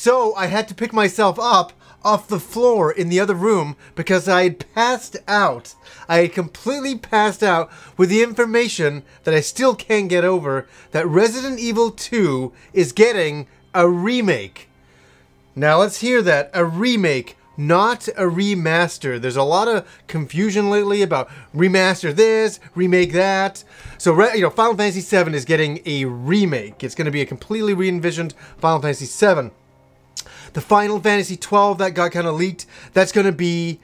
So I had to pick myself up off the floor in the other room because I had passed out. I had completely passed out with the information that I still can't get over, that Resident Evil 2 is getting a remake. Now let's hear that. A remake, not a remaster. There's a lot of confusion lately about remaster this, remake that. So, Final Fantasy VII is getting a remake. It's going to be a completely re-envisioned Final Fantasy VII. The Final Fantasy XII that got kind of leaked, that's going to be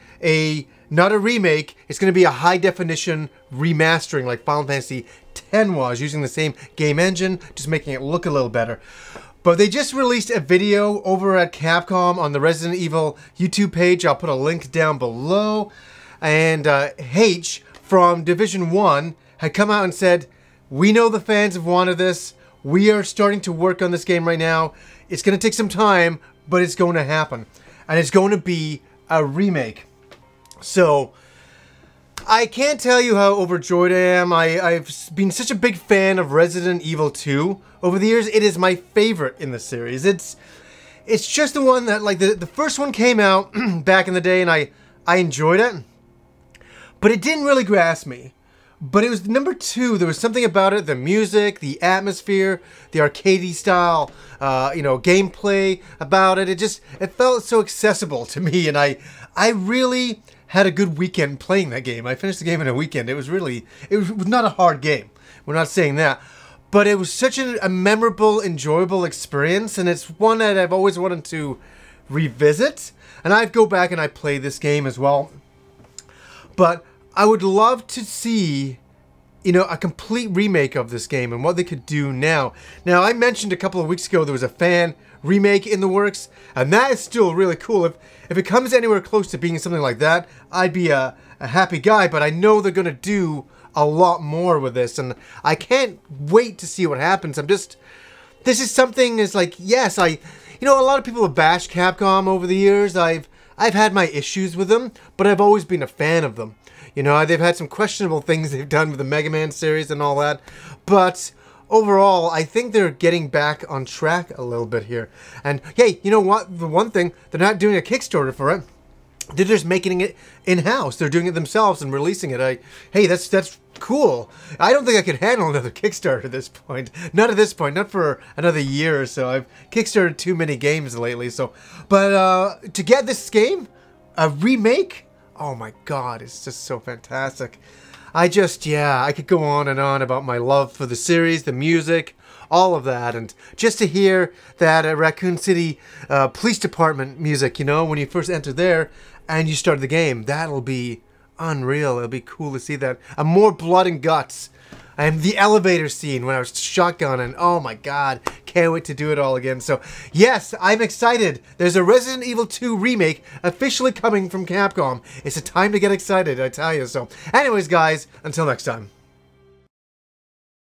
not a remake, it's going to be a high-definition remastering like Final Fantasy X was, using the same game engine, just making it look a little better. But they just released a video over at Capcom on the Resident Evil YouTube page. I'll put a link down below. And H from Division 1 had come out and said, we know the fans have wanted this. We are starting to work on this game right now. It's going to take some time, but it's going to happen. And it's going to be a remake. So, I can't tell you how overjoyed I am. I've been such a big fan of Resident Evil 2 over the years. It is my favorite in the series. It's just the one that, like, the first one came out back in the day, and I enjoyed it. But it didn't really grasp me. But it was number 2. There was something about it, the music, the atmosphere, the arcadey style, gameplay about it. It felt so accessible to me, and I really had a good weekend playing that game. I finished the game in a weekend. It was not a hard game. We're not saying that. But it was such a memorable, enjoyable experience, and it's one that I've always wanted to revisit. And I go back and I play this game as well. But I would love to see, a complete remake of this game and what they could do now. Now, I mentioned a couple of weeks ago there was a fan remake in the works, and that is still really cool. If it comes anywhere close to being something like that, I'd be a happy guy, but I know they're going to do a lot more with this, and I can't wait to see what happens. this is something is like, yes, a lot of people have bashed Capcom over the years. I've had my issues with them, but I've always been a fan of them. They've had some questionable things they've done with the Mega Man series and all that, but overall, I think they're getting back on track a little bit here. And hey, you know what? The one thing, they're not doing a Kickstarter for it. They're just making it in-house. They're doing it themselves and releasing it. Hey, that's cool. I don't think I could handle another Kickstarter at this point. Not at this point. Not for another year or so. I've Kickstarted too many games lately. But to get this game, a remake, oh my God, it's just so fantastic. I could go on and on about my love for the series, the music, all of that, and just to hear that Raccoon City Police Department music, when you first enter there and you start the game, that'll be unreal. It'll be cool to see that. And more blood and guts. And the elevator scene when I was shotgunning, oh my God, can't wait to do it all again. So yes, I'm excited. There's a Resident Evil 2 remake officially coming from Capcom. It's a time to get excited, I tell you. So anyways, guys, until next time.